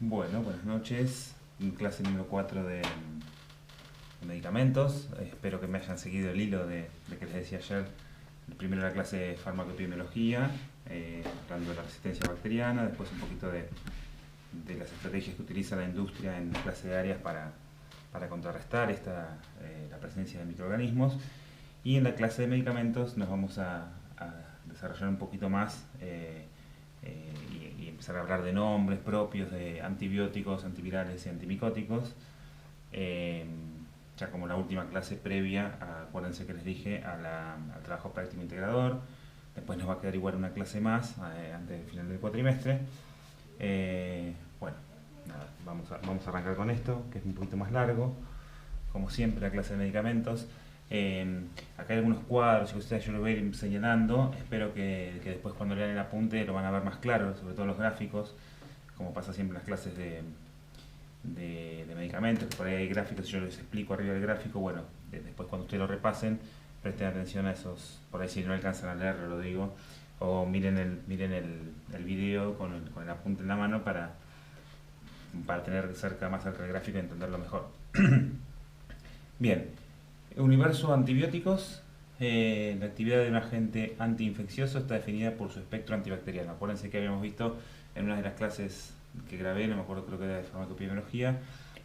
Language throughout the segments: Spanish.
Bueno, buenas noches. Clase número 4 de medicamentos. Espero que me hayan seguido el hilo de que les decía ayer. El primero la clase de farmacoepidemiología, hablando de la resistencia bacteriana, después un poquito de las estrategias que utiliza la industria en clase de áreas para contrarrestar la presencia de microorganismos. Y en la clase de medicamentos nos vamos a desarrollar un poquito más y empezar a hablar de nombres propios de antibióticos, antivirales y antimicóticos. Ya como la última clase previa, acuérdense que les dije, al trabajo práctico integrador. Después nos va a quedar igual una clase más antes del final del cuatrimestre. Bueno, nada, vamos a arrancar con esto, que es un poquito más largo. Como siempre, la clase de medicamentos. Acá hay algunos cuadros y ustedes yo lo voy a ir señalando. Espero que después cuando lean el apunte lo van a ver más claro, sobre todo los gráficos, como pasa siempre en las clases de medicamentos, que por ahí hay gráficos y yo les explico arriba del gráfico. Bueno, después cuando ustedes lo repasen, presten atención a esos, por ahí si no alcanzan a leerlo lo digo, o miren el video con el apunte en la mano para tener más cerca el gráfico y entenderlo mejor. Bien, universo antibióticos. La actividad de un agente antiinfeccioso está definida por su espectro antibacteriano. Acuérdense que habíamos visto en una de las clases que grabé, no me acuerdo, creo que era de farmacoepidemiología,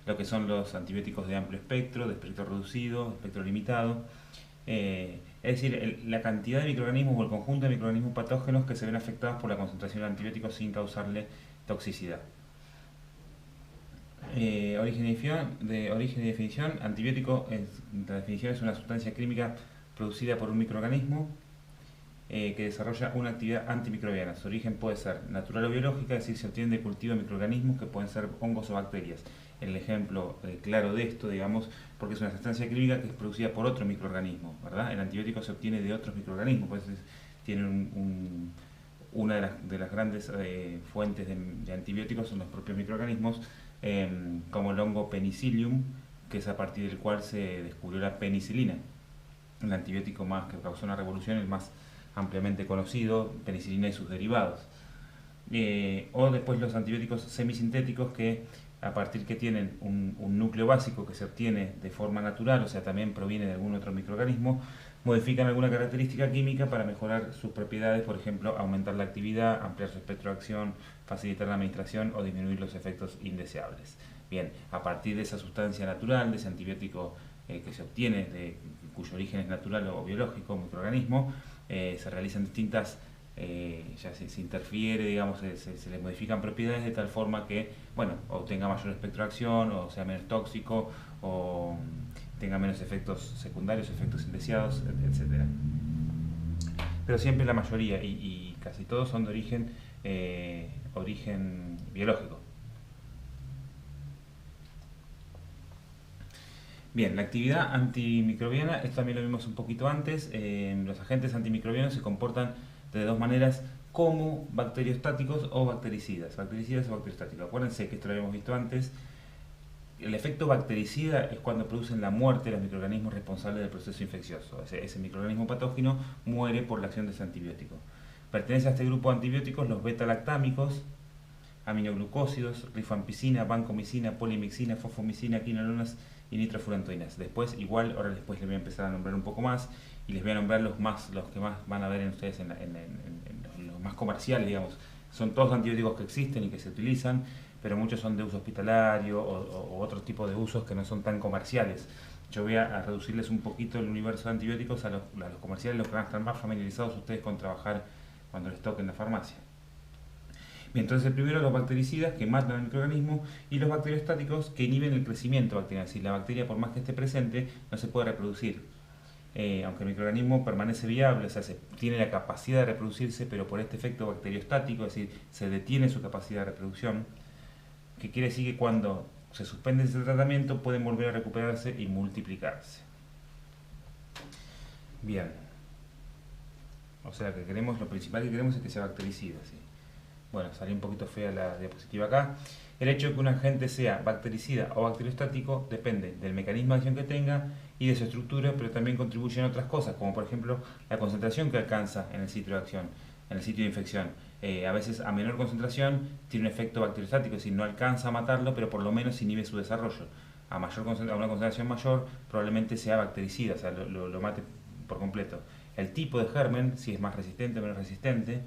lo que son los antibióticos de amplio espectro, de espectro reducido, espectro limitado. Es decir, la cantidad de microorganismos o el conjunto de microorganismos patógenos que se ven afectados por la concentración de antibióticos sin causarle toxicidad. Origen y definición. Antibiótico, la definición es una sustancia química producida por un microorganismo que desarrolla una actividad antimicrobiana. Su origen puede ser natural o biológica, es decir, se obtiene de cultivo de microorganismos que pueden ser hongos o bacterias. El ejemplo claro de esto, digamos, porque es una sustancia química que es producida por otro microorganismo, ¿verdad? El antibiótico se obtiene de otros microorganismos, pues tiene una de las grandes fuentes de antibióticos son los propios microorganismos, como el hongo Penicillium, que es a partir del cual se descubrió la penicilina, el antibiótico más que causó una revolución, el más ampliamente conocido, penicilina y sus derivados. O después los antibióticos semisintéticos, que a partir que tienen un núcleo básico que se obtiene de forma natural, o sea, también proviene de algún otro microorganismo, modifican alguna característica química para mejorar sus propiedades, por ejemplo, aumentar la actividad, ampliar su espectro de acción, facilitar la administración o disminuir los efectos indeseables. Bien, a partir de esa sustancia natural, de ese antibiótico que se obtiene, cuyo origen es natural o biológico, microorganismo, se realizan distintas, ya se interfiere, digamos, se le modifican propiedades de tal forma que, bueno, o tenga mayor espectro de acción, o sea menos tóxico, o tenga menos efectos secundarios, efectos indeseados, etc. Pero siempre la mayoría y casi todos son de origen biológico. Bien, la actividad antimicrobiana, esto también lo vimos un poquito antes. Los agentes antimicrobianos se comportan de dos maneras, como bacteriostáticos o bactericidas. Bactericidas o bacteriostáticos. Acuérdense que esto lo habíamos visto antes. El efecto bactericida es cuando producen la muerte de los microorganismos responsables del proceso infeccioso. Ese microorganismo patógeno muere por la acción de ese antibiótico. Pertenece a este grupo de antibióticos los beta-lactámicos, aminoglucósidos, rifampicina, vancomicina, polimixina, fosfomicina, quinolonas y nitrofurantoínas. Después, igual, ahora después les voy a empezar a nombrar un poco más y les voy a nombrar los que más van a ver en ustedes en los más comerciales, digamos. Son todos antibióticos que existen y que se utilizan, pero muchos son de uso hospitalario o otro tipo de usos que no son tan comerciales. Yo voy a reducirles un poquito el universo de antibióticos a los comerciales, los que van a estar más familiarizados ustedes con trabajar cuando les toque en la farmacia. Bien, entonces el primero, los bactericidas, que matan al microorganismo, y los bacteriostáticos, que inhiben el crecimiento bacteriano. Es decir, la bacteria, por más que esté presente, no se puede reproducir. Aunque el microorganismo permanece viable, o sea, tiene la capacidad de reproducirse, pero por este efecto bacteriostático, es decir, se detiene su capacidad de reproducción, que quiere decir que cuando se suspende ese tratamiento pueden volver a recuperarse y multiplicarse. Bien, o sea que lo principal que queremos es que sea bactericida, ¿sí? Bueno, salió un poquito fea la diapositiva acá. El hecho de que un agente sea bactericida o bacteriostático depende del mecanismo de acción que tenga y de su estructura, pero también contribuyen otras cosas, como por ejemplo la concentración que alcanza en el sitio de acción. en el sitio de infección. A veces a menor concentración tiene un efecto bacteriostático, es decir, no alcanza a matarlo, pero por lo menos inhibe su desarrollo. A una concentración mayor probablemente sea bactericida, o sea, lo mate por completo. El tipo de germen, si es más resistente o menos resistente,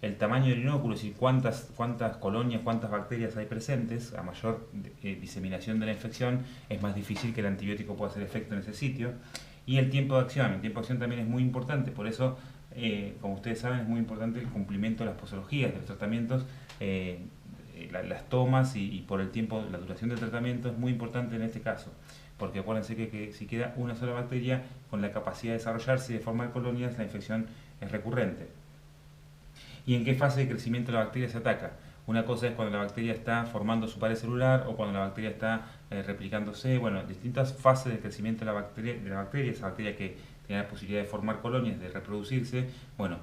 el tamaño del inóculo, es decir, cuántas colonias, cuántas bacterias hay presentes, a mayor diseminación de la infección, es más difícil que el antibiótico pueda hacer efecto en ese sitio. Y el tiempo de acción. El tiempo de acción también es muy importante, por eso, como ustedes saben, es muy importante el cumplimiento de las posologías, de los tratamientos, las tomas y por el tiempo, la duración del tratamiento es muy importante en este caso. Porque acuérdense que si queda una sola bacteria con la capacidad de desarrollarse y de formar colonias, la infección es recurrente. ¿Y en qué fase de crecimiento la bacteria se ataca? Una cosa es cuando la bacteria está formando su pared celular o cuando la bacteria está replicándose. Bueno, distintas fases de crecimiento de la bacteria, esa bacteria que tiene la posibilidad de formar colonias, de reproducirse, bueno,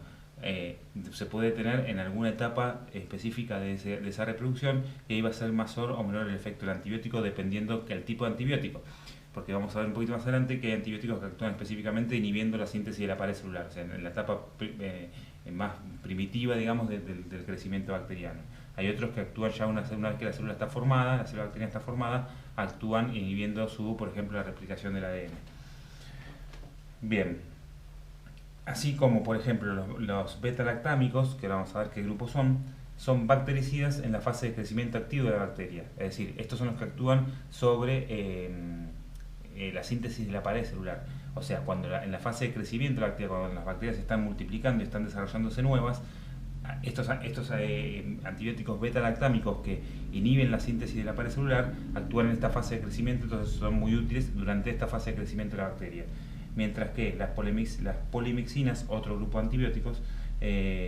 se puede tener en alguna etapa específica de esa reproducción y ahí va a ser mayor o menor el efecto del antibiótico dependiendo del tipo de antibiótico. Porque vamos a ver un poquito más adelante que hay antibióticos que actúan específicamente inhibiendo la síntesis de la pared celular, o sea, en la etapa más primitiva, digamos, del crecimiento bacteriano. Hay otros que actúan ya una vez que la célula está formada, la célula bacteriana está formada, actúan inhibiendo por ejemplo, la replicación del ADN. Bien, así como, por ejemplo, los beta-lactámicos, que ahora vamos a ver qué grupos son bactericidas en la fase de crecimiento activo de la bacteria. Es decir, estos son los que actúan sobre la síntesis de la pared celular. O sea, cuando en la fase de crecimiento de la bacteria, cuando las bacterias se están multiplicando y están desarrollándose nuevas, estos antibióticos beta-lactámicos que inhiben la síntesis de la pared celular actúan en esta fase de crecimiento, entonces son muy útiles durante esta fase de crecimiento de la bacteria. Mientras que las polimixinas, otro grupo de antibióticos,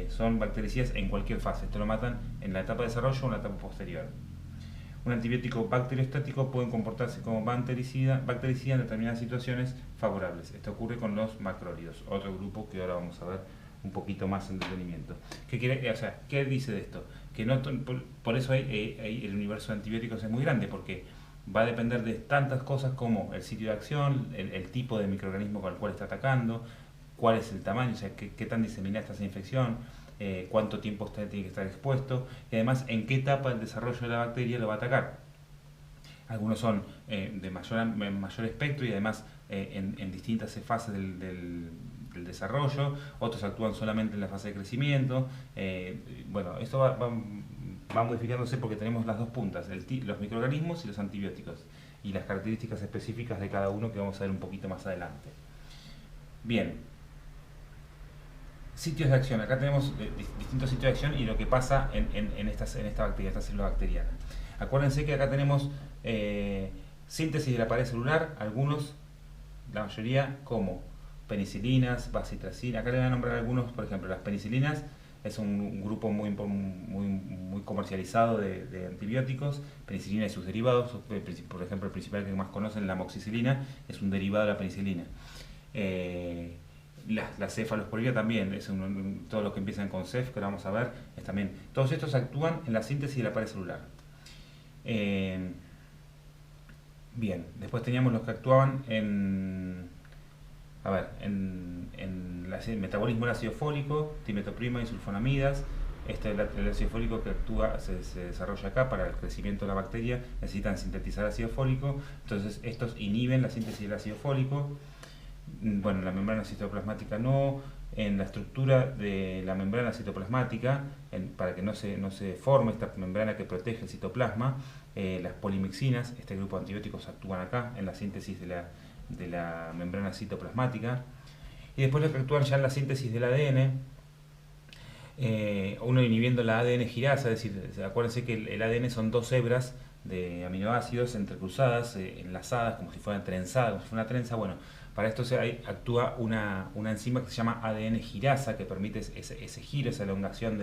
son bactericidas en cualquier fase. Esto lo matan en la etapa de desarrollo o en la etapa posterior. Un antibiótico bacteriostático puede comportarse como bactericida en determinadas situaciones favorables. Esto ocurre con los macrólidos, otro grupo que ahora vamos a ver un poquito más en detenimiento. ¿Qué dice de esto? Que no, por eso el universo de antibióticos es muy grande, porque va a depender de tantas cosas como el sitio de acción, el tipo de microorganismo con el cual está atacando, cuál es el tamaño, o sea, qué tan diseminada está esa infección, cuánto tiempo usted tiene que estar expuesto y además en qué etapa del desarrollo de la bacteria lo va a atacar. Algunos son de mayor espectro y además en distintas fases del desarrollo, otros actúan solamente en la fase de crecimiento. Bueno, esto va modificándose porque tenemos las dos puntas, los microorganismos y los antibióticos y las características específicas de cada uno que vamos a ver un poquito más adelante. Bien, sitios de acción. Acá tenemos distintos sitios de acción y lo que pasa en esta bacteria, esta célula bacteriana. Acuérdense que acá tenemos síntesis de la pared celular, algunos, la mayoría, como penicilinas, bacitracina. Acá le voy a nombrar algunos, por ejemplo, las penicilinas es un grupo muy comercializado de antibióticos, penicilina y sus derivados, por ejemplo, el principal que más conocen, la amoxicilina, es un derivado de la penicilina. La cefalosporina también, todos los que empiezan con cef, que ahora vamos a ver, también. Todos estos actúan en la síntesis de la pared celular. Bien, después teníamos los que actuaban en el metabolismo del ácido fólico, timetoprima y sulfonamidas. El ácido fólico que actúa, se desarrolla acá para el crecimiento de la bacteria, necesitan sintetizar ácido fólico, entonces estos inhiben la síntesis del ácido fólico. Bueno, la membrana citoplasmática no, en la estructura de la membrana citoplasmática, para que no se forme esta membrana que protege el citoplasma, las polimixinas, este grupo de antibióticos actúan acá en la síntesis de la membrana citoplasmática. Y después los que actúan ya en la síntesis del ADN, uno inhibiendo la ADN girasa, es decir, acuérdense que el ADN son dos hebras de aminoácidos entrecruzadas, enlazadas, como si fueran trenzadas, como si fuera una trenza. Bueno, para esto actúa una enzima que se llama ADN girasa, que permite ese giro, esa elongación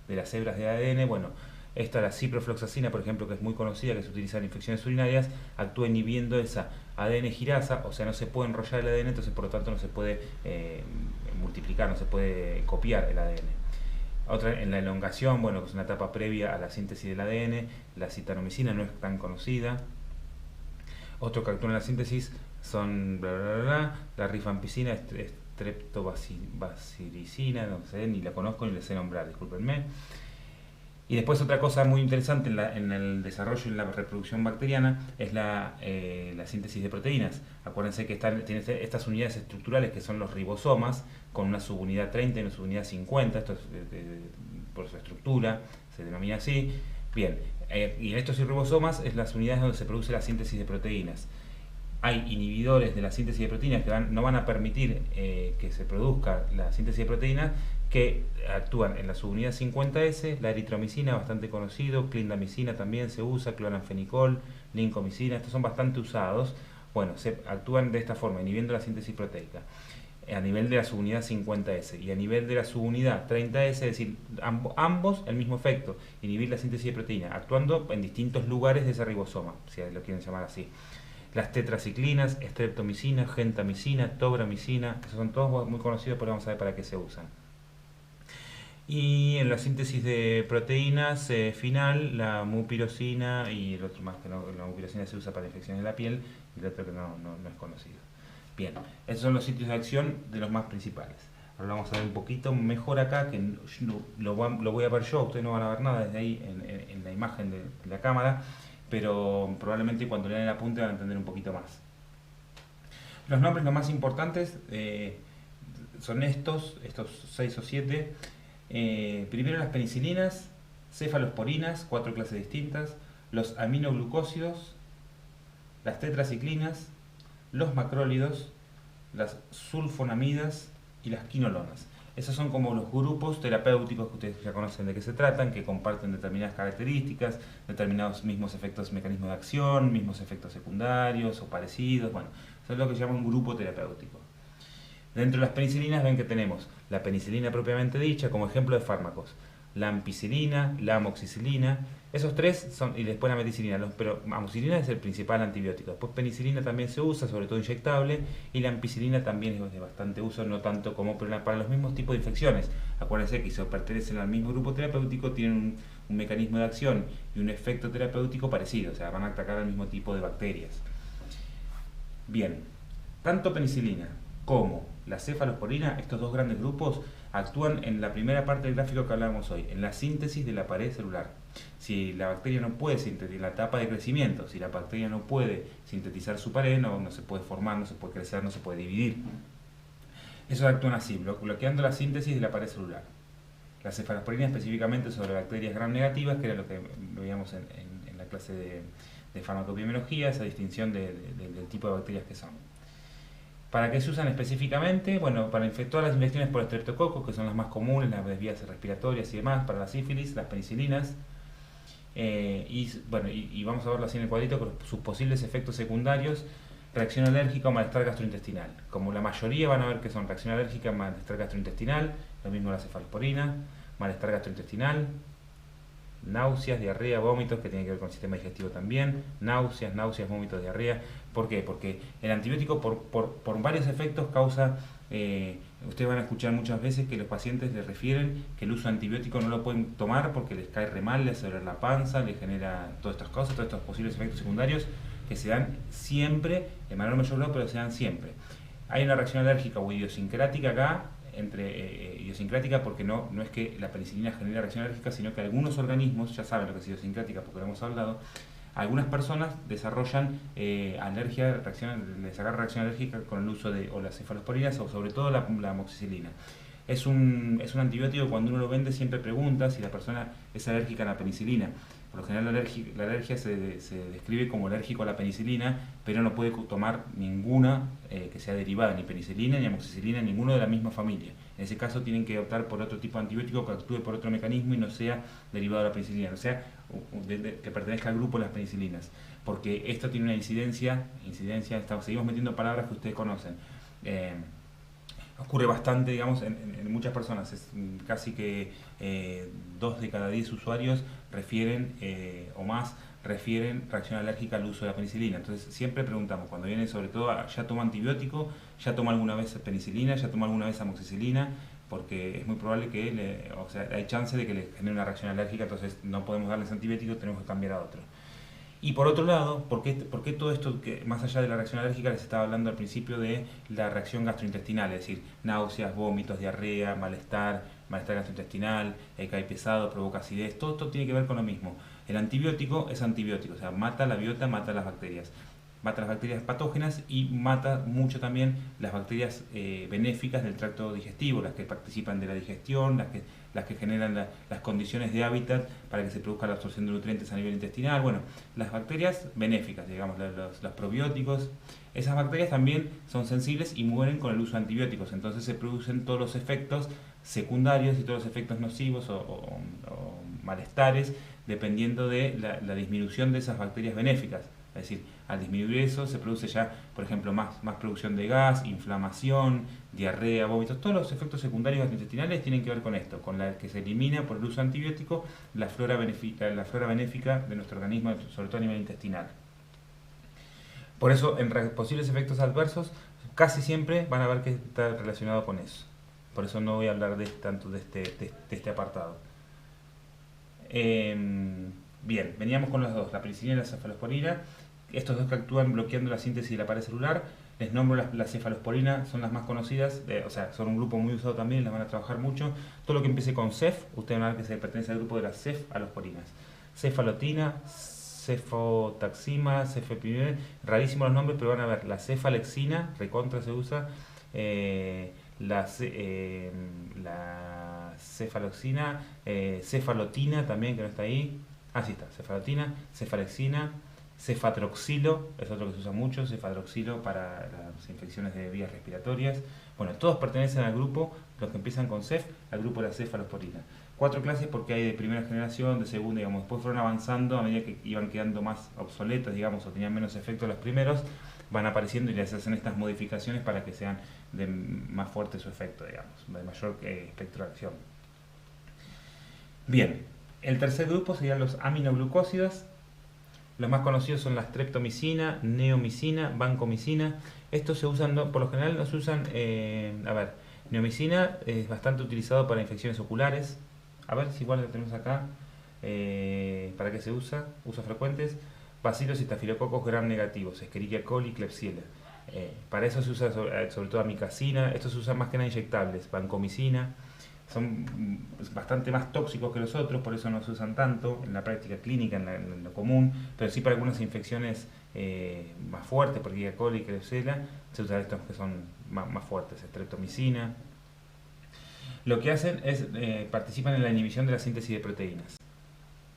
de las hebras de ADN. Bueno, la ciprofloxacina, por ejemplo, que es muy conocida, que se utiliza en infecciones urinarias, actúa inhibiendo esa ADN girasa, o sea, no se puede enrollar el ADN, entonces por lo tanto no se puede multiplicar, no se puede copiar el ADN. Otra en la elongación, bueno, que es una etapa previa a la síntesis del ADN, la citanomicina no es tan conocida. Otro que actúa en la síntesis son la rifampicina, streptobacillina, no sé, ni la conozco ni la sé nombrar, discúlpenme. Y después otra cosa muy interesante en el desarrollo y en la reproducción bacteriana es la síntesis de proteínas. Acuérdense que tiene estas unidades estructurales que son los ribosomas, con una subunidad 30 y una subunidad 50, esto es por su estructura, se denomina así. Bien, y en estos ribosomas es las unidades donde se produce la síntesis de proteínas. Hay inhibidores de la síntesis de proteínas que no van a permitir que se produzca la síntesis de proteínas, que actúan en la subunidad 50S, la eritromicina, bastante conocido, clindamicina también se usa, cloranfenicol, lincomicina, estos son bastante usados. Bueno, se actúan de esta forma, inhibiendo la síntesis proteica a nivel de la subunidad 50S y a nivel de la subunidad 30S, es decir, ambos el mismo efecto, inhibir la síntesis de proteína, actuando en distintos lugares de ese ribosoma, si lo quieren llamar así. Las tetraciclinas, streptomicina, gentamicina, tobramicina, esos son todos muy conocidos, pero vamos a ver para qué se usan. Y en la síntesis de proteínas final, la mupirocina y el otro más que no, la mupirocina se usa para infecciones de la piel y el otro que no es conocido. Bien, esos son los sitios de acción de los más principales. Ahora lo vamos a ver un poquito mejor acá, que lo voy a ver yo, ustedes no van a ver nada desde ahí en la imagen de la cámara, pero probablemente cuando lean el apunte van a entender un poquito más. Los nombres los más importantes son estos 6 o 7. Primero las penicilinas, cefalosporinas, 4 clases distintas, los aminoglucósidos, las tetraciclinas, los macrólidos, las sulfonamidas y las quinolonas. Esos son como los grupos terapéuticos que ustedes ya conocen de qué se tratan, que comparten determinadas características, determinados mismos efectos, mecanismos de acción, mismos efectos secundarios o parecidos. Bueno, eso es lo que se llama un grupo terapéutico. Dentro de las penicilinas ven que tenemos la penicilina propiamente dicha como ejemplo de fármacos, la ampicilina, la amoxicilina, esos tres son, y después la meticilina, pero amoxicilina es el principal antibiótico, después penicilina también se usa, sobre todo inyectable, y la ampicilina también es de bastante uso, no tanto como para los mismos tipos de infecciones. Acuérdense que si pertenecen al mismo grupo terapéutico tienen un mecanismo de acción y un efecto terapéutico parecido, o sea, van a atacar al mismo tipo de bacterias. Bien, tanto penicilina como la cefalosporina, estos dos grandes grupos, actúan en la primera parte del gráfico que hablábamos hoy, en la síntesis de la pared celular. Si la bacteria no puede sintetizar la etapa de crecimiento, si la bacteria no puede sintetizar su pared, no se puede formar, no se puede crecer, no se puede dividir. Esos actúan así, bloqueando la síntesis de la pared celular. La cefalosporina específicamente sobre bacterias gram negativas, que era lo que veíamos en la clase de farmacoepidemiología, esa distinción del tipo de bacterias que son. ¿Para qué se usan específicamente? Bueno, para todas las infecciones por estreptococo, que son las más comunes, las vías respiratorias y demás, para la sífilis, las penicilinas. Y vamos a verlo así en el cuadrito con sus posibles efectos secundarios: reacción alérgica o malestar gastrointestinal. Como la mayoría van a ver que son reacción alérgica, malestar gastrointestinal, lo mismo la cefalosporina, malestar gastrointestinal, náuseas, diarrea, vómitos, que tienen que ver con el sistema digestivo también, náuseas, vómitos, diarrea. ¿Por qué? Porque el antibiótico por varios efectos causa, ustedes van a escuchar muchas veces que los pacientes les refieren que el uso de antibiótico no lo pueden tomar porque les cae re mal, les abre la panza, les genera todas estas cosas, todos estos posibles efectos secundarios que se dan siempre, en menor o mayor grado, pero se dan siempre. Hay una reacción alérgica o idiosincrática acá, idiosincrática porque no es que la penicilina genere reacción alérgica, sino que algunos organismos, ya saben lo que es idiosincrática porque lo hemos hablado, algunas personas desarrollan alergia, les agarra reacción alérgica con el uso de o las cefalosporinas o sobre todo la amoxicilina. Es un antibiótico, cuando uno lo vende siempre pregunta si la persona es alérgica a la penicilina. Por lo general la alergia se describe como alérgico a la penicilina, pero no puede tomar ninguna que sea derivada, ni penicilina ni amoxicilina, ninguno de la misma familia. En ese caso tienen que optar por otro tipo de antibiótico que actúe por otro mecanismo y no sea derivado de la penicilina, o sea, que pertenezca al grupo de las penicilinas. Porque esto tiene una incidencia, seguimos metiendo palabras que ustedes conocen. Ocurre bastante, digamos, en muchas personas. Es casi que 2 de cada 10 usuarios refieren o más refieren reacción alérgica al uso de la penicilina. Entonces siempre preguntamos, cuando viene sobre todo, ¿ya toma antibiótico? ¿Ya toma alguna vez penicilina? ¿Ya toma alguna vez amoxicilina? Porque es muy probable que hay chance de que le genere una reacción alérgica, entonces no podemos darles antibiótico, tenemos que cambiar a otro. Y por otro lado, por qué todo esto, que más allá de la reacción alérgica, les estaba hablando al principio de la reacción gastrointestinal, es decir, náuseas, vómitos, diarrea, malestar gastrointestinal, cae pesado, provoca acidez, todo esto tiene que ver con lo mismo. El antibiótico es antibiótico, o sea, mata la biota, mata las bacterias. Mata las bacterias patógenas y mata mucho también las bacterias benéficas del tracto digestivo, las que participan de la digestión, las que generan las condiciones de hábitat para que se produzca la absorción de nutrientes a nivel intestinal. Bueno, las bacterias benéficas, digamos, los probióticos, esas bacterias también son sensibles y mueren con el uso de antibióticos, entonces se producen todos los efectos secundarios y todos los efectos nocivos o malestares dependiendo de la disminución de esas bacterias benéficas. Es decir, al disminuir eso se produce ya, por ejemplo, más producción de gas, inflamación, diarrea, vómitos. Todos los efectos secundarios gastrointestinales tienen que ver con esto, con la que se elimina por el uso antibiótico la flora benéfica de nuestro organismo, sobre todo a nivel intestinal. Por eso, en posibles efectos adversos, casi siempre van a ver que está relacionado con eso. Por eso no voy a hablar tanto de este apartado. Bien, veníamos con los dos, la penicilina y la cefalosporina. Estos dos que actúan bloqueando la síntesis de la pared celular. Les nombro la cefalosporina, son las más conocidas, o sea, son un grupo muy usado también, las van a trabajar mucho. Todo lo que empiece con cef, ustedes van a ver que se pertenece al grupo de las cefalosporinas. Cefalotina, cefotaxima, cefepime, rarísimos los nombres, pero van a ver la cefalexina, recontra se usa, la cefaloxina, cefalotina también, que no está ahí. Sí está, cefalotina, cefalexina, cefatroxilo, es otro que se usa mucho, cefatroxilo para las infecciones de vías respiratorias. Bueno, todos pertenecen al grupo, los que empiezan con cef, al grupo de la cefalosporina. 4 clases porque hay de primera generación, de segunda, digamos, después fueron avanzando a medida que iban quedando más obsoletos, digamos, o tenían menos efecto los primeros, van apareciendo y les hacen estas modificaciones para que sean de más fuerte su efecto, digamos, de mayor espectro de acción. Bien. El tercer grupo serían los aminoglucósidos. Los más conocidos son la streptomicina, neomicina, vancomicina. Estos se usan, por lo general no se usan, neomicina es bastante utilizado para infecciones oculares. A ver si igual lo tenemos acá. ¿Para qué se usa? Usos frecuentes. Bacilos y estafilococos gram negativos, Escherichia coli, Klebsiella. Para eso se usa sobre todo amicacina. Estos se usan más que nada inyectables, vancomicina. Son bastante más tóxicos que los otros, por eso no se usan tanto en la práctica clínica, en lo común, pero sí para algunas infecciones más fuertes, porque Escherichia coli y Klebsiella, se usan estos que son más fuertes, streptomicina. Lo que hacen es participan en la inhibición de la síntesis de proteínas.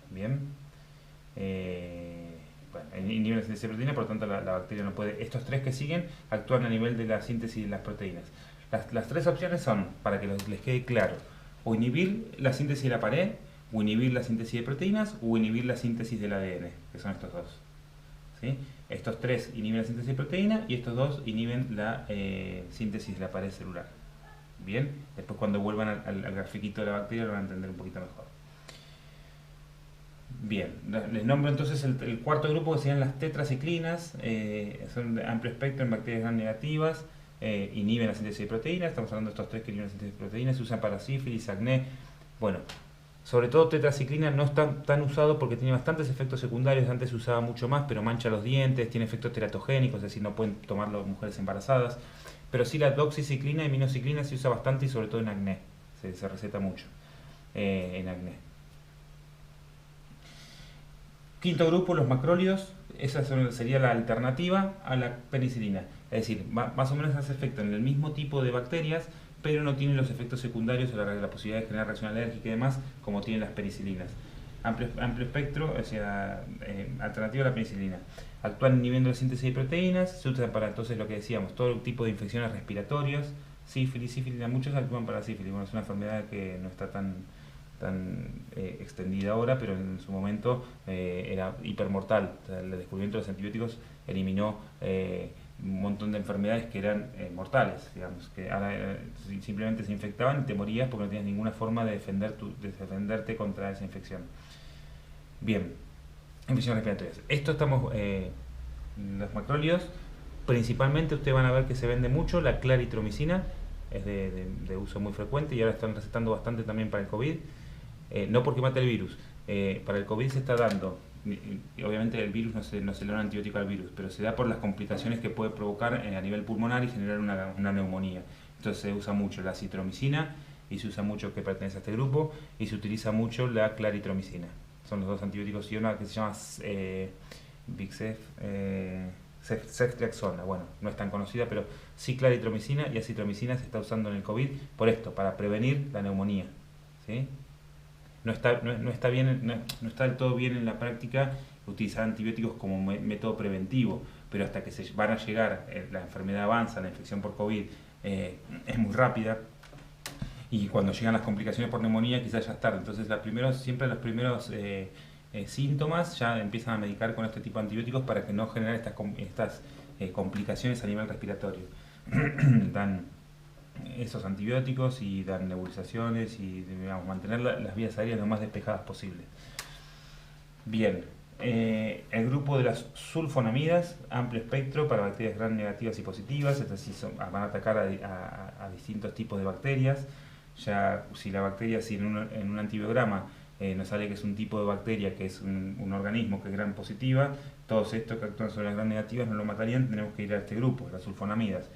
Bien. Inhiben la síntesis de proteínas, por lo tanto la bacteria no puede. Estos tres que siguen actúan a nivel de la síntesis de las proteínas. Las tres opciones son, para que les quede claro, o inhibir la síntesis de la pared, o inhibir la síntesis de proteínas, o inhibir la síntesis del ADN, que son estos dos. ¿Sí? Estos tres inhiben la síntesis de proteína y estos dos inhiben la síntesis de la pared celular. Bien, después cuando vuelvan al grafiquito de la bacteria lo van a entender un poquito mejor. Bien, les nombro entonces el cuarto grupo, que serían las tetraciclinas, son de amplio espectro en bacterias gram negativas. Inhiben la síntesis de proteínas, estamos hablando de estos tres que inhiben la síntesis de proteínas, se usan para sífilis, acné. Bueno, sobre todo tetraciclina no está tan usado porque tiene bastantes efectos secundarios. Antes se usaba mucho más, pero mancha los dientes, tiene efectos teratogénicos, es decir, no pueden tomarlo mujeres embarazadas. Pero sí la doxiciclina y minociclina se usa bastante y sobre todo en acné, se receta mucho en acné. Quinto grupo, los macrólidos. Esa sería la alternativa a la penicilina. Es decir, más o menos hace efecto en el mismo tipo de bacterias, pero no tienen los efectos secundarios o la posibilidad de generar reacción alérgica y demás, como tienen las penicilinas. Amplio espectro, o sea, alternativa a la penicilina. Actúan inhibiendo la síntesis de proteínas, se usan para entonces lo que decíamos, todo tipo de infecciones respiratorias, sífilis, muchos actúan para sífilis. Bueno, es una enfermedad que no está tan extendida ahora, pero en su momento era hipermortal. O sea, el descubrimiento de los antibióticos eliminó un montón de enfermedades que eran mortales, digamos, que ahora simplemente se infectaban y te morías porque no tenías ninguna forma de defenderte contra esa infección. Bien, infecciones respiratorias. Esto estamos, los macrólidos, principalmente ustedes van a ver que se vende mucho la claritromicina, es de uso muy frecuente y ahora están recetando bastante también para el COVID. No porque mate el virus, Para el COVID se está dando, y obviamente el virus no se le da un antibiótico al virus, pero se da por las complicaciones que puede provocar a nivel pulmonar y generar una neumonía. Entonces se usa mucho la citromicina, y se usa mucho, que pertenece a este grupo, y se utiliza mucho la claritromicina. Son los dos antibióticos, y una que se llama ceftriaxona. Bueno, no es tan conocida, pero sí claritromicina y acitromicina se está usando en el COVID por esto, para prevenir la neumonía. ¿Sí? No está bien, no está del todo bien en la práctica utilizar antibióticos como método preventivo, pero hasta que se van a llegar, la enfermedad avanza, la infección por COVID es muy rápida, y cuando llegan las complicaciones por neumonía quizás ya es tarde. Entonces siempre los primeros síntomas ya empiezan a medicar con este tipo de antibióticos para que no generen estas complicaciones a nivel respiratorio. Dan esos antibióticos y dan nebulizaciones y, digamos, mantener las vías aéreas lo más despejadas posible. Bien, el grupo de las sulfonamidas, amplio espectro para bacterias gram negativas y positivas. Estas sí van a atacar a distintos tipos de bacterias. Ya si la bacteria, si en un antibiograma nos sale que es un tipo de bacteria, que es un organismo que es gram positiva, todos estos que actúan sobre las gram negativas no lo matarían, tenemos que ir a este grupo, las sulfonamidas.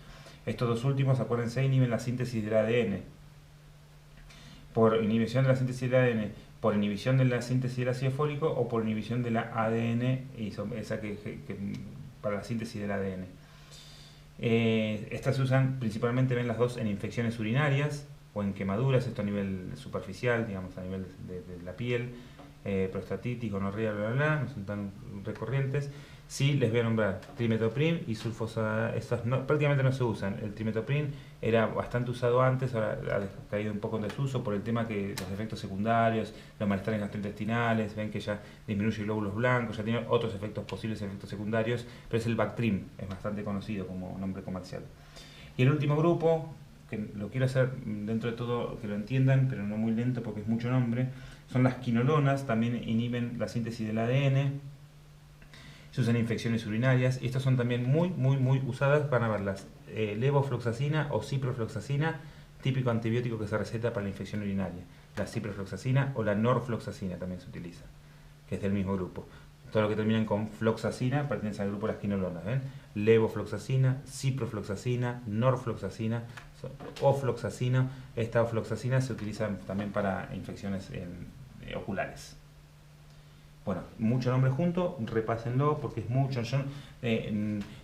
Estos dos últimos, acuérdense, inhiben la síntesis del ADN. Por inhibición de la síntesis del ADN, por inhibición de la síntesis del ácido fólico, o por inhibición de la ADN, esa para la síntesis del ADN. Estas se usan principalmente, ven las dos, en infecciones urinarias o en quemaduras, esto a nivel superficial, digamos, a nivel de la piel, prostatitis, gonorrea, bla, bla, bla, no son tan recurrentes. Sí, les voy a nombrar trimetoprim y sulfosa. Estas prácticamente no se usan. El trimetoprim era bastante usado antes, ahora ha caído un poco en desuso por el tema que los efectos secundarios, los malestares gastrointestinales, ven que ya disminuye glóbulos blancos, ya tiene otros efectos posibles, efectos secundarios, pero es el Bactrim, es bastante conocido como nombre comercial. Y el último grupo, que lo quiero hacer dentro de todo que lo entiendan, pero no muy lento porque es mucho nombre, son las quinolonas, también inhiben la síntesis del ADN. Se usan en infecciones urinarias, y estas son también muy usadas. Van a ver las levofloxacina o ciprofloxacina, típico antibiótico que se receta para la infección urinaria. La ciprofloxacina o la norfloxacina también se utiliza, que es del mismo grupo. Todo lo que terminan con floxacina pertenece al grupo de las quinolonas. ¿Ven? Levofloxacina, ciprofloxacina, norfloxacina, ofloxacina. Esta ofloxacina se utiliza también para infecciones oculares. Bueno, mucho nombre junto, repásenlo porque es mucho. Yo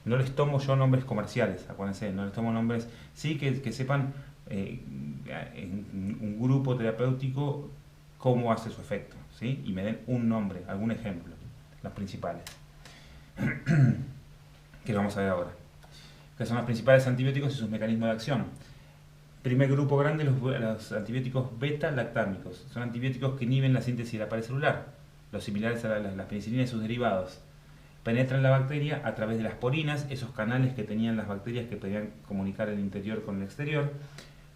no les tomo yo nombres comerciales, acuérdense, no les tomo nombres, sí que sepan en un grupo terapéutico cómo hace su efecto, ¿sí? Y me den un nombre, algún ejemplo, los principales, que lo vamos a ver ahora. Que son los principales antibióticos y sus mecanismos de acción. Primer grupo grande, los antibióticos beta-lactámicos. Son antibióticos que inhiben la síntesis de la pared celular, los similares a las penicilinas y sus derivados. Penetran la bacteria a través de las porinas, esos canales que tenían las bacterias que podían comunicar el interior con el exterior,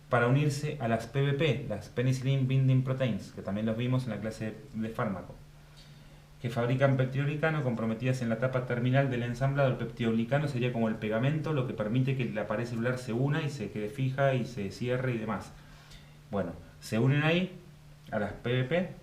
para unirse a las PBP, las Penicillin Binding Proteins, que también los vimos en la clase de fármaco, que fabrican peptidoglicano comprometidas en la etapa terminal del ensamblado. El peptidoglicano sería como el pegamento, lo que permite que la pared celular se una y se quede fija y se cierre y demás. Bueno, se unen ahí a las PBP,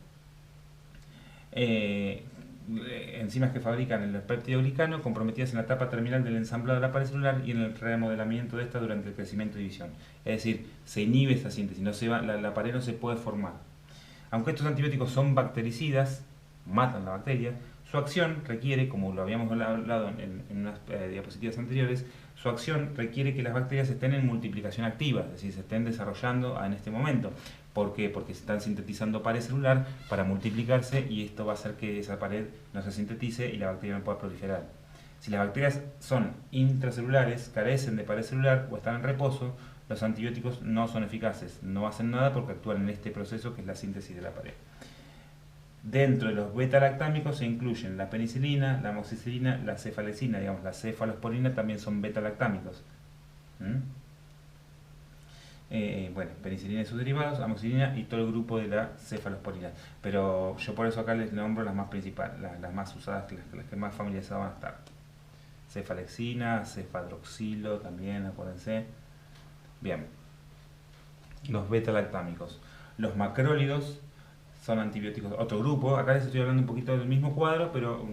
enzimas que fabrican el peptidoglicano comprometidas en la etapa terminal del ensamblado de la pared celular y en el remodelamiento de esta durante el crecimiento y división. Es decir, se inhibe esta síntesis, no se va, la pared no se puede formar. Aunque estos antibióticos son bactericidas, matan la bacteria, su acción requiere, como lo habíamos hablado en unas diapositivas anteriores, su acción requiere que las bacterias estén en multiplicación activa, es decir, se estén desarrollando en este momento. ¿Por qué? Porque se están sintetizando pared celular para multiplicarse, y esto va a hacer que esa pared no se sintetice y la bacteria no pueda proliferar. Si las bacterias son intracelulares, carecen de pared celular o están en reposo, los antibióticos no son eficaces, no hacen nada porque actúan en este proceso que es la síntesis de la pared. Dentro de los beta-lactámicos se incluyen la penicilina, la amoxicilina, la cefalexina, digamos, la cefalosporina también son beta-lactámicos. Bueno, penicilina y sus derivados, amoxicilina y todo el grupo de la cefalosporina. Pero yo por eso acá les nombro las más principales, las más usadas, las que más familiarizadas van a estar. Cefalexina, cefadroxilo también, acuérdense. Bien, los beta-lactámicos. Los macrólidos son antibióticos. Otro grupo, acá les estoy hablando un poquito del mismo cuadro, pero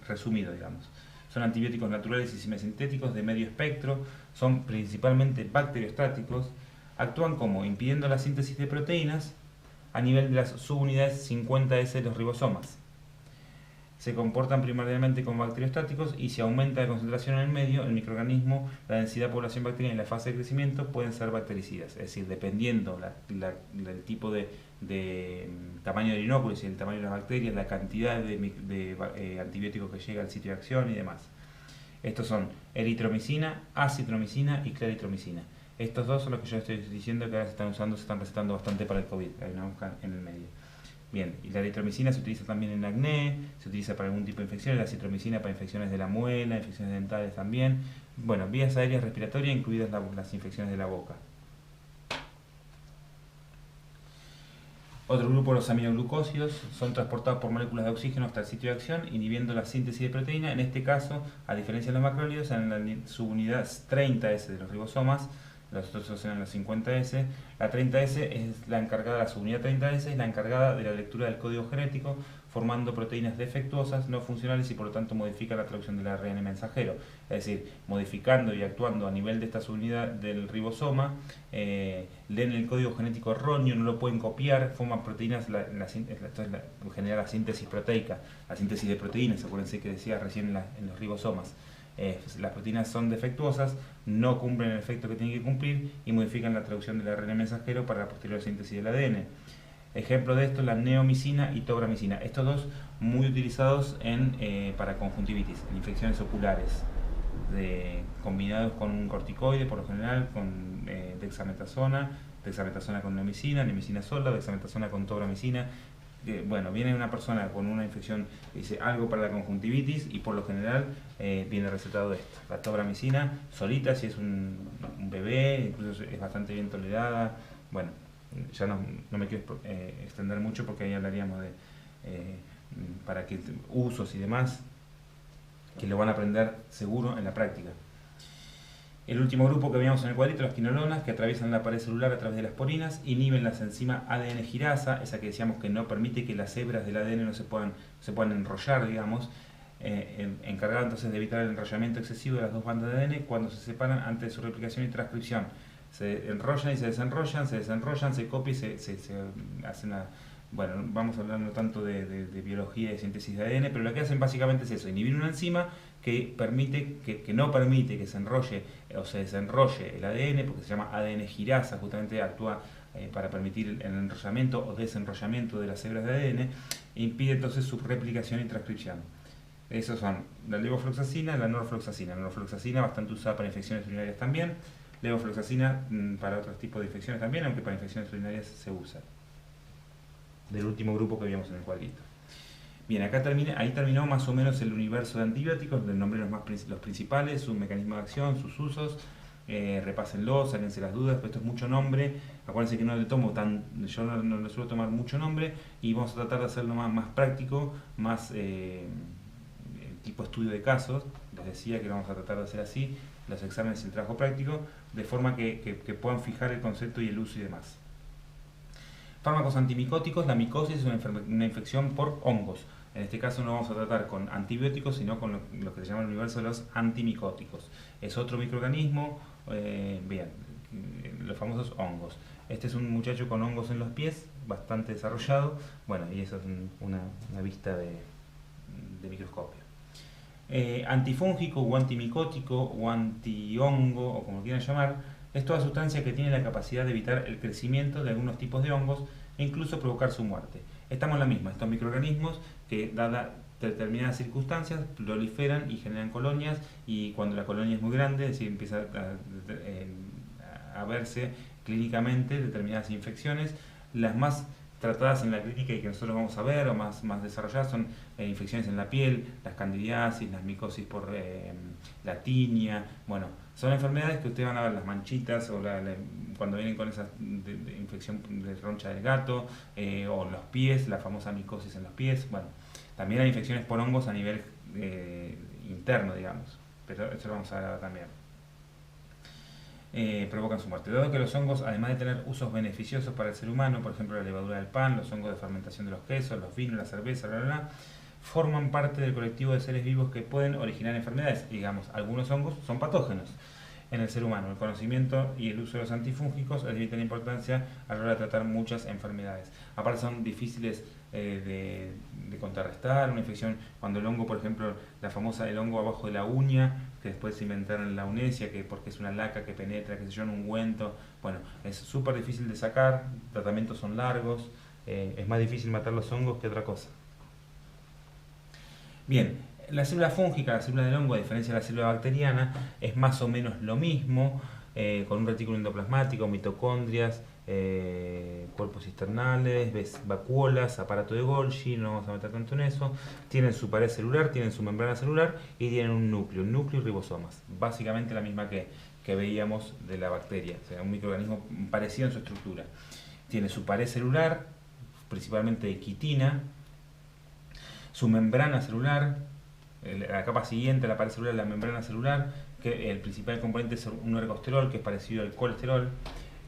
resumido, digamos. Son antibióticos naturales y semisintéticos de medio espectro, son principalmente bacteriostáticos, actúan como impidiendo la síntesis de proteínas a nivel de las subunidades 50S de los ribosomas. Se comportan primordialmente como bacteriostáticos y si aumenta la concentración en el medio, el microorganismo, la densidad de población bacteriana y la fase de crecimiento pueden ser bactericidas. Es decir, dependiendo del tipo de tamaño del inóculo, y el tamaño de las bacterias, la cantidad de antibiótico que llega al sitio de acción y demás. Estos son eritromicina, acitromicina y claritromicina. Estos dos son los que yo estoy diciendo que ahora se están usando, se están recetando bastante para el COVID. Hay una hoja en el medio. Bien, y la eritromicina se utiliza también en acné, se utiliza para algún tipo de infecciones, la acitromicina para infecciones de la muela, infecciones dentales también. Bueno, vías aéreas respiratorias, incluidas las infecciones de la boca. Otro grupo, los aminoglucósidos, son transportados por moléculas de oxígeno hasta el sitio de acción, inhibiendo la síntesis de proteína. En este caso, a diferencia de los macrólidos, en la subunidad 30S de los ribosomas, los otros eran los 50S. La 30S es la encargada, la subunidad 30S es la encargada de la lectura del código genético, formando proteínas defectuosas, no funcionales y por lo tanto modifica la traducción del ARN mensajero. Es decir, modificando y actuando a nivel de esta subunidad del ribosoma, leen el código genético erróneo, no lo pueden copiar, forman proteínas, genera la síntesis proteica, la síntesis de proteínas, acuérdense que decía recién en los ribosomas. Las proteínas son defectuosas, no cumplen el efecto que tienen que cumplir y modifican la traducción del ARN mensajero para la posterior síntesis del ADN. Ejemplo de esto es la neomicina y tobramicina. Estos dos muy utilizados para conjuntivitis, en infecciones oculares, combinados con un corticoide, por lo general con dexametasona con neomicina, neomicina sola, dexametasona con tobramicina. Bueno, viene una persona con una infección, dice algo para la conjuntivitis y por lo general viene recetado esto. La tobramicina solita, si es un bebé, incluso es bastante bien tolerada. Bueno, ya no me quiero extender mucho porque ahí hablaríamos de para qué usos y demás, que lo van a aprender seguro en la práctica. El último grupo que veíamos en el cuadrito, las quinolonas, que atraviesan la pared celular a través de las porinas, inhiben las enzimas ADN girasa, esa que decíamos que no permite que las hebras del ADN no se puedan enrollar, digamos, encargada entonces de evitar el enrollamiento excesivo de las dos bandas de ADN cuando se separan antes de su replicación y transcripción. Se enrollan y se desenrollan, se copian y se hacen bueno, vamos hablando tanto de biología y de síntesis de ADN, pero lo que hacen básicamente es eso, inhibir una enzima que no permite que se enrolle o se desenrolle el ADN, porque se llama ADN girasa, justamente actúa para permitir el enrollamiento o desenrollamiento de las hebras de ADN, e impide entonces su replicación y transcripción. Esos son la levofloxacina y la norfloxacina. La norfloxacina bastante usada para infecciones urinarias también, levofloxacina para otros tipos de infecciones también, aunque para infecciones urinarias se usa. Del último grupo que vimos en el cuadrito. Bien, ahí terminó más o menos el universo de antibióticos, les nombré los principales, su mecanismo de acción, sus usos, repásenlo, sáquense las dudas, pero esto es mucho nombre, acuérdense que no le tomo yo no le suelo tomar mucho nombre y vamos a tratar de hacerlo más práctico, más tipo estudio de casos, les decía que vamos a tratar de hacer así, los exámenes y el trabajo práctico, de forma que puedan fijar el concepto y el uso y demás. Fármacos antimicóticos, la micosis es una infección por hongos. En este caso no vamos a tratar con antibióticos, sino con lo que se llama el universo de los antimicóticos. Es otro microorganismo, bien, los famosos hongos. Este es un muchacho con hongos en los pies, bastante desarrollado. Bueno, y eso es una vista de microscopio. Antifúngico o antimicótico o antihongo, o como quieran llamar, es toda sustancia que tiene la capacidad de evitar el crecimiento de algunos tipos de hongos e incluso provocar su muerte. Estamos en la misma, estos microorganismos que, dadas determinadas circunstancias, proliferan y generan colonias, y cuando la colonia es muy grande, es decir, empieza a verse clínicamente determinadas infecciones. Las más tratadas en la clínica y que nosotros vamos a ver, o más desarrolladas, son infecciones en la piel, las candidiasis, las micosis por la tiña. Bueno, son enfermedades que ustedes van a ver, las manchitas, o cuando vienen con esa infección de roncha del gato, o los pies, la famosa micosis en los pies. Bueno, también hay infecciones por hongos a nivel interno, digamos, pero eso lo vamos a ver también. provocan su muerte. Dado que los hongos, además de tener usos beneficiosos para el ser humano, por ejemplo la levadura del pan, los hongos de fermentación de los quesos, los vinos, la cerveza, bla, bla, bla, forman parte del colectivo de seres vivos que pueden originar enfermedades. Digamos, algunos hongos son patógenos en el ser humano. El conocimiento y el uso de los antifúngicos es de vital importancia a la hora de tratar muchas enfermedades. Aparte son difíciles de contrarrestar. Una infección, cuando el hongo, por ejemplo, la famosa el hongo abajo de la uña, que después se inventaron la unesia, que porque es una laca que penetra, que se llama un ungüento, bueno, es súper difícil de sacar, tratamientos son largos, es más difícil matar los hongos que otra cosa. Bien, la célula fúngica, la célula del hongo, a diferencia de la célula bacteriana, es más o menos lo mismo, con un retículo endoplasmático, mitocondrias, cuerpos cisternales, vacuolas, aparato de Golgi, no vamos a meter tanto en eso. Tienen su pared celular, tienen su membrana celular y tienen un núcleo y ribosomas. Básicamente la misma que veíamos de la bacteria, o sea, un microorganismo parecido en su estructura. Tiene su pared celular, principalmente de quitina, su membrana celular, la capa siguiente a la pared celular, la membrana celular, que el principal componente es un ergosterol, que es parecido al colesterol.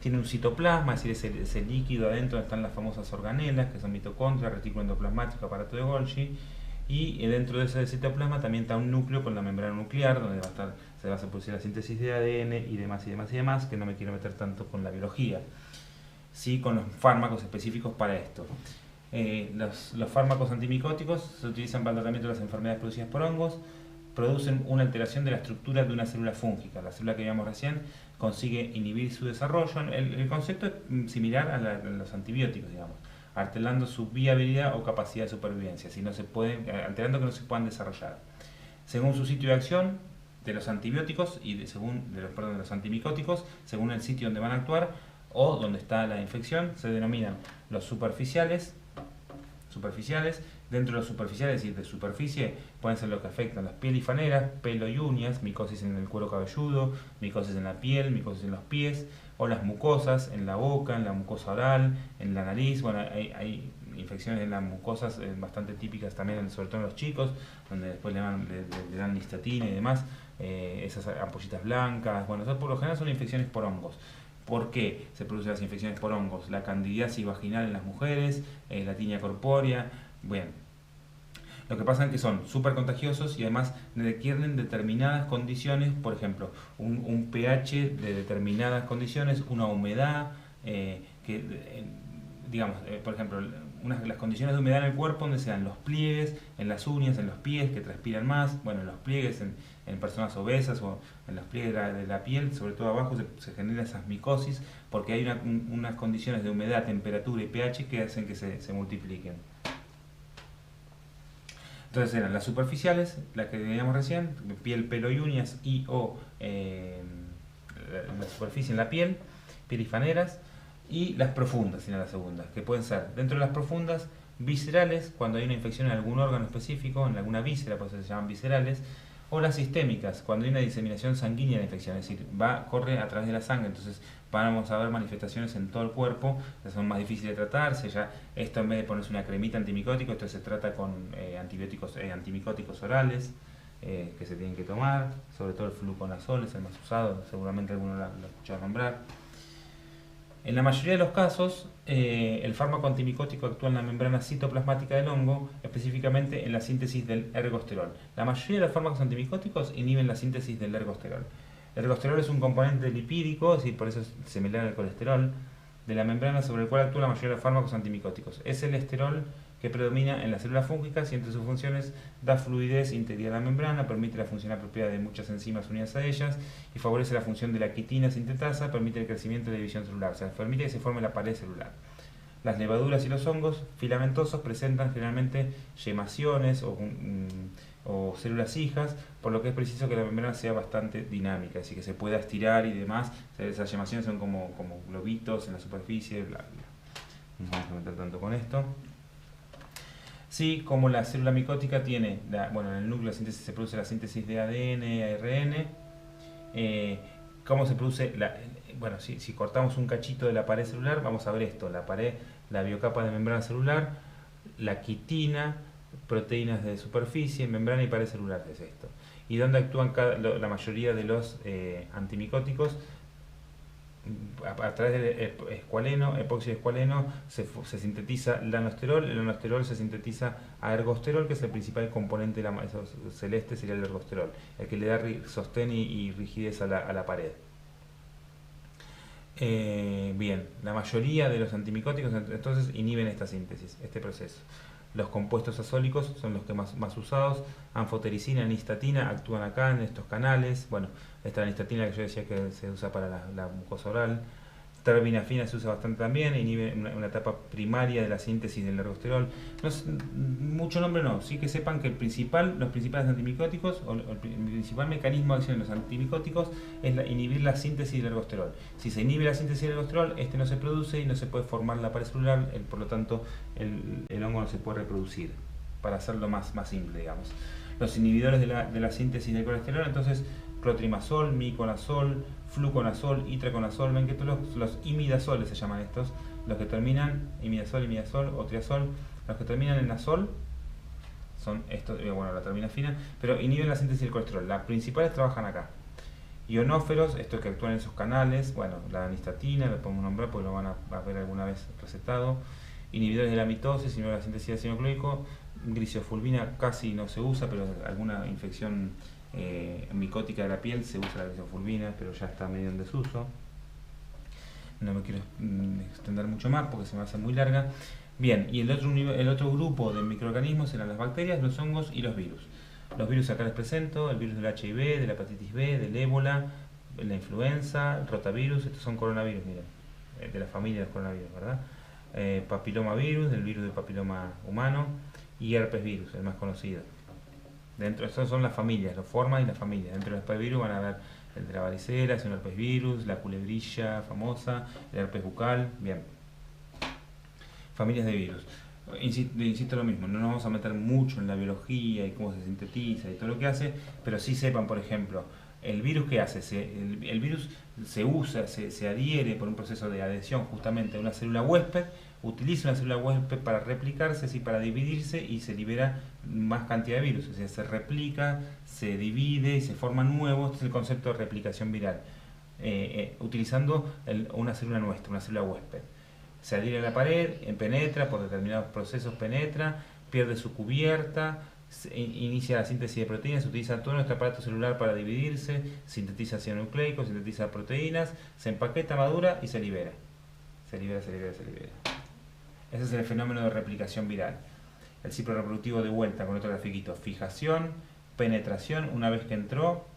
Tiene un citoplasma, es decir, ese líquido adentro donde están las famosas organelas, que son mitocondrias, retículo endoplasmático, aparato de Golgi. Y dentro de ese citoplasma también está un núcleo con la membrana nuclear, donde se va a producir la síntesis de ADN y demás y demás y demás, que no me quiero meter tanto con la biología. Sí, con los fármacos específicos para esto. Los fármacos antimicóticos se utilizan para el tratamiento de las enfermedades producidas por hongos, producen una alteración de la estructura de una célula fúngica. La célula que vimos recién consigue inhibir su desarrollo. El concepto es similar a los antibióticos, digamos, alterando su viabilidad o capacidad de supervivencia, si no se pueden, alterando que no se puedan desarrollar. Según su sitio de acción de los antibióticos y de los antimicóticos, según el sitio donde van a actuar o donde está la infección, se denominan los superficiales. Dentro de los superficiales y de superficie pueden ser los que afectan las pieles y faneras, pelo y uñas, micosis en el cuero cabelludo, micosis en la piel, micosis en los pies, o las mucosas en la boca, en la mucosa oral, en la nariz. Bueno, hay infecciones en las mucosas bastante típicas también, sobre todo en los chicos, donde después le dan nistatina y demás, esas ampollitas blancas. Bueno, eso por lo general son infecciones por hongos. ¿Por qué se producen las infecciones por hongos? La candidiasis vaginal en las mujeres, la tiña corpórea. Bueno, lo que pasa es que son súper contagiosos y además requieren determinadas condiciones, por ejemplo, un pH de determinadas condiciones, una humedad, por ejemplo, las condiciones de humedad en el cuerpo donde se dan los pliegues, en las uñas, en los pies que transpiran más, bueno, en los pliegues en personas obesas o en los pliegues de la piel, sobre todo abajo se generan esas micosis porque hay unas condiciones de humedad, temperatura y pH que hacen que se multipliquen. Entonces eran las superficiales, las que veíamos recién, piel, pelo y uñas la superficie en la piel y faneras, y las profundas, en la segunda, que pueden ser dentro de las profundas viscerales, cuando hay una infección en algún órgano específico, en alguna víscera, por eso se llaman viscerales, o las sistémicas, cuando hay una diseminación sanguínea de la infección, es decir, corre a través de la sangre, entonces vamos a ver manifestaciones en todo el cuerpo, que son más difíciles de tratarse. Ya esto, en vez de ponerse una cremita antimicótico, esto se trata con antimicóticos orales que se tienen que tomar, sobre todo el fluconazol es el más usado, seguramente alguno lo ha escuchado nombrar. En la mayoría de los casos, el fármaco antimicótico actúa en la membrana citoplasmática del hongo, específicamente en la síntesis del ergosterol. La mayoría de los fármacos antimicóticos inhiben la síntesis del ergosterol. El ergosterol es un componente lipídico, es decir, por eso es similar al colesterol, de la membrana sobre el cual actúa la mayoría de los fármacos antimicóticos. Es el esterol que predomina en las células fúngicas y entre sus funciones da fluidez integral a la membrana, permite la función apropiada de muchas enzimas unidas a ellas y favorece la función de la quitina sintetasa, permite el crecimiento y la división celular, o sea, permite que se forme la pared celular. Las levaduras y los hongos filamentosos presentan generalmente yemaciones o células hijas, por lo que es preciso que la membrana sea bastante dinámica, así que se pueda estirar y demás. Esas yemaciones son como globitos en la superficie, bla, bla. No vamos a meter tanto con esto. Sí, como la célula micótica tiene, en el núcleo se produce la síntesis de ADN y ARN. ¿Cómo se produce? Si cortamos un cachito de la pared celular, vamos a ver esto: la biocapa de membrana celular, la quitina, proteínas de superficie, membrana y pared celular, es esto. ¿Y dónde actúan la mayoría de los antimicóticos? a través del escualeno, epóxido escualeno, se sintetiza lanosterol, el lanosterol se sintetiza a ergosterol, que es el principal componente de celeste, sería el ergosterol, el que le da sostén y rigidez a la pared. Bien, la mayoría de los antimicóticos entonces inhiben esta síntesis, este proceso. Los compuestos azólicos son los que más usados. Anfotericina, nistatina actúan acá en estos canales. Bueno, esta nistatina que yo decía que se usa para la mucosa oral. Terbinafina se usa bastante también, inhibe una etapa primaria de la síntesis del ergosterol. No es, mucho nombre no, sí que sepan que los principales antimicóticos, o el principal mecanismo de acción de los antimicóticos es inhibir la síntesis del ergosterol. Si se inhibe la síntesis del ergosterol, este no se produce y no se puede formar la pared celular, por lo tanto el hongo no se puede reproducir, para hacerlo más simple, digamos. Los inhibidores de la síntesis del colesterol, entonces, clotrimazol, miconazol, fluconazol, itraconazol, ven que todos los imidazoles se llaman estos, los que terminan, imidazol o triazol, los que terminan en azol, son estos, bueno, la terminafina, pero inhiben la síntesis del colesterol. Las principales trabajan acá. Ionóferos, estos que actúan en esos canales, bueno, la nistatina, lo podemos nombrar porque lo van a ver alguna vez recetado. Inhibidores de la mitosis, inhibidores de la síntesis de ácido nucleico. Grisofulvina casi no se usa, pero alguna infección micótica de la piel se usa la grisofulvina, pero ya está medio en desuso. No me quiero extender mucho más porque se me hace muy larga. Bien, y el otro grupo de microorganismos eran las bacterias, los hongos y los virus. Los virus acá les presento: el virus del HIV, de la hepatitis B, del ébola, la influenza, el rotavirus. Estos son coronavirus, miren, de la familia de los coronavirus, ¿verdad? Papilomavirus, del virus del papiloma humano, y herpes virus, el más conocido. Dentro de eso son las familias, los formas y las familias. Dentro del herpes virus van a ver el de la varicela, es un herpes virus, la culebrilla famosa, el herpes bucal. Bien, familias de virus. Insisto lo mismo, no nos vamos a meter mucho en la biología y cómo se sintetiza y todo lo que hace, pero sí sepan, por ejemplo, el virus que hace, el virus se usa, se adhiere por un proceso de adhesión justamente a una célula huésped, utiliza una célula huésped para replicarse, así para dividirse, y se libera más cantidad de virus, o sea, se replica, se divide y se forman nuevos. Este es el concepto de replicación viral, utilizando una célula nuestra, una célula huésped. Se adhiere a la pared, penetra, por determinados procesos penetra, pierde su cubierta, inicia la síntesis de proteínas, se utiliza todo nuestro aparato celular para dividirse, sintetiza ácido nucleico, sintetiza proteínas, se empaqueta, madura y se libera. Se libera. Ese es el fenómeno de replicación viral. El ciclo reproductivo de vuelta con otro grafiquito: fijación, penetración, una vez que entró,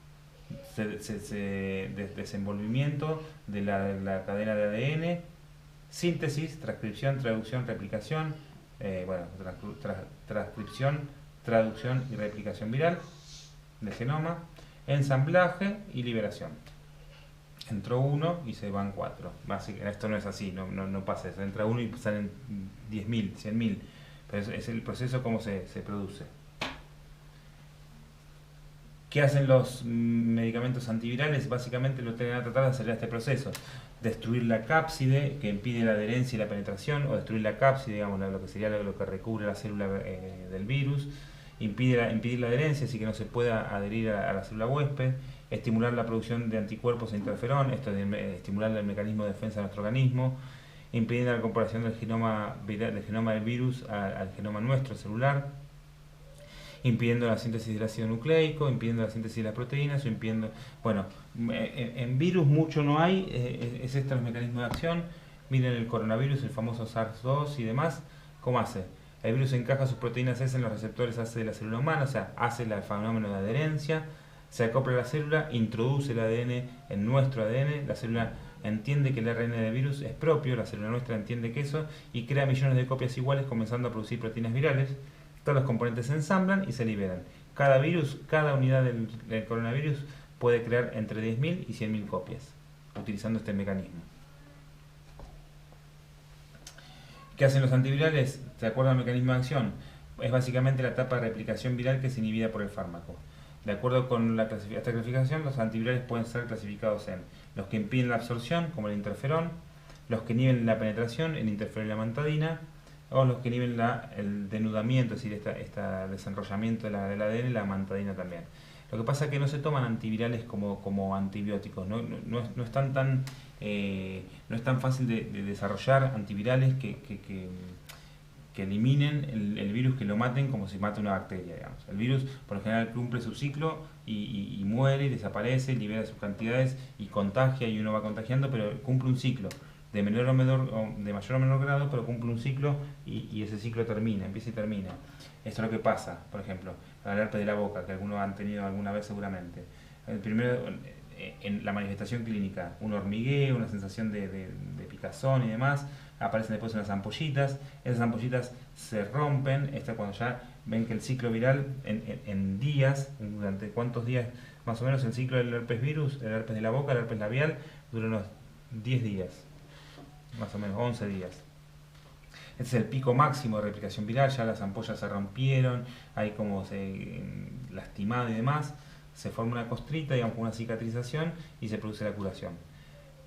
desenvolvimiento de la cadena de ADN, síntesis, transcripción, traducción, replicación, transcripción, traducción y replicación viral del genoma, ensamblaje y liberación. Entró uno y se van 4. Esto no es así, no pasa eso. Entra uno y salen 10.000, 100.000. Pero es el proceso como se produce. ¿Qué hacen los medicamentos antivirales? Básicamente lo tienen a tratar de acelerar este proceso. Destruir la cápside, que impide la adherencia y la penetración, o destruir la cápside, digamos, lo que sería lo que recubre la célula del virus. Impedir la adherencia, así que no se pueda adherir a la célula huésped. Estimular la producción de anticuerpos e interferón, esto es estimular el mecanismo de defensa de nuestro organismo. Impedir la incorporación del genoma del virus al genoma nuestro celular. Impidiendo la síntesis del ácido nucleico, impidiendo la síntesis de las proteínas, bueno, en virus mucho no hay, es este el mecanismo de acción. Miren el coronavirus, el famoso SARS-2 y demás, ¿cómo hace? El virus encaja sus proteínas S en los receptores AC de la célula humana, o sea, hace el fenómeno de adherencia, se acopla a la célula, introduce el ADN en nuestro ADN, la célula entiende que el ARN del virus es propio, la célula nuestra entiende que eso, y crea millones de copias iguales, comenzando a producir proteínas virales. Todos los componentes se ensamblan y se liberan. Cada unidad del coronavirus puede crear entre 10.000 y 100.000 copias, utilizando este mecanismo. ¿Qué hacen los antivirales? ¿De acuerdo al mecanismo de acción? Es básicamente la etapa de replicación viral que es inhibida por el fármaco. De acuerdo con esta clasificación, los antivirales pueden ser clasificados en los que impiden la absorción, como el interferón, los que inhiben la penetración, el interferón y la mantadina, o los que inhiben el denudamiento, es decir, este desenrollamiento del ADN, la mantadina también. Lo que pasa es que no se toman antivirales como antibióticos, no es no es tan fácil de desarrollar antivirales que eliminen el virus, que lo maten como si mata una bacteria, digamos. El virus por lo general cumple su ciclo y muere y desaparece, libera sus cantidades y contagia, y uno va contagiando, pero cumple un ciclo de mayor o menor grado, pero cumple un ciclo y ese ciclo termina, empieza y termina. Esto es lo que pasa, por ejemplo, con el herpes de la boca, que algunos han tenido alguna vez seguramente. El primero, en la manifestación clínica, un hormigueo, una sensación de picazón y demás, aparecen después unas ampollitas, esas ampollitas se rompen, cuando ya ven que el ciclo viral en días, durante cuántos días más o menos el ciclo del herpes virus, el herpes de la boca, el herpes labial, dura unos 10 días, más o menos 11 días. Este es el pico máximo de replicación viral, ya las ampollas se rompieron, hay como lastimado y demás, se forma una costrita, digamos, una cicatrización y se produce la curación.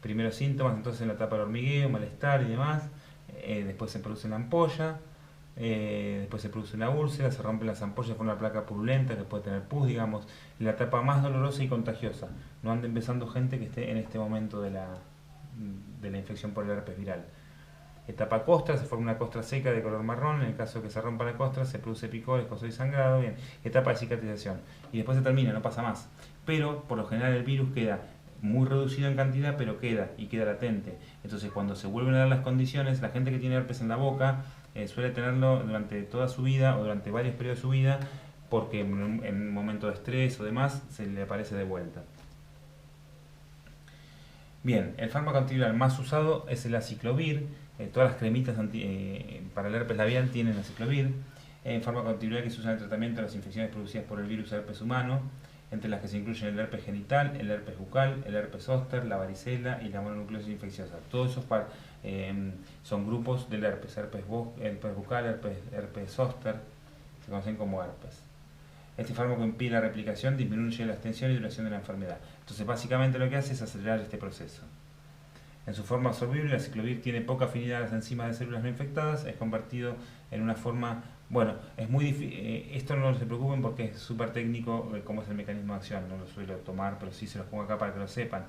Primeros síntomas, entonces en la etapa del hormigueo, malestar y demás, después se produce la ampolla, después se produce una úlcera, se rompen las ampollas con una placa purulenta que puede tener pus, digamos, la etapa más dolorosa y contagiosa. No ande empezando gente que esté en este momento de la infección por el herpes viral. Etapa costra, se forma una costra seca de color marrón, en el caso de que se rompa la costra se produce picor, escozor y sangrado, bien. Etapa de cicatrización, y después se termina, no pasa más. Pero por lo general el virus queda muy reducido en cantidad, pero queda latente. Entonces cuando se vuelven a dar las condiciones, la gente que tiene herpes en la boca suele tenerlo durante toda su vida o durante varios periodos de su vida, porque en un momento de estrés o demás se le aparece de vuelta. Bien, el fármaco antiviral más usado es el aciclovir. Todas las cremitas para el herpes labial tienen aciclovir. Fármaco antiviral que se usa en el tratamiento de las infecciones producidas por el virus herpes humano, entre las que se incluyen el herpes genital, el herpes bucal, el herpes zóster, la varicela y la mononucleosis infecciosa. Todos esos son grupos del herpes, herpes bucal, herpes zóster, se conocen como herpes. Este fármaco impide la replicación, disminuye la extensión y duración de la enfermedad. Entonces básicamente lo que hace es acelerar este proceso. En su forma absorbible, el aciclovir tiene poca afinidad a las enzimas de células no infectadas, es convertido en una forma... Bueno, es muy difícil, esto no se preocupen porque es súper técnico cómo es el mecanismo de acción, no lo suelo tomar, pero sí se los pongo acá para que lo sepan.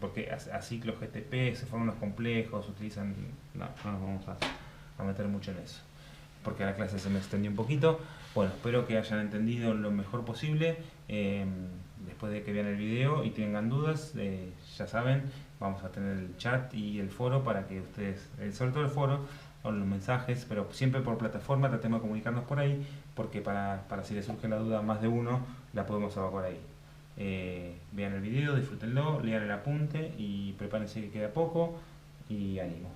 Porque aciclos GTP se forman los complejos, utilizan... No nos vamos a meter mucho en eso, porque la clase se me extendió un poquito. Bueno, espero que hayan entendido lo mejor posible. Después de que vean el video y tengan dudas, ya saben, vamos a tener el chat y el foro para que ustedes, sobre todo el foro, o los mensajes, pero siempre por plataforma, tratemos de comunicarnos por ahí, porque para si les surge la duda a más de uno, la podemos evacuar ahí. Vean el video, disfrútenlo, lean el apunte y prepárense que queda poco, y ánimo.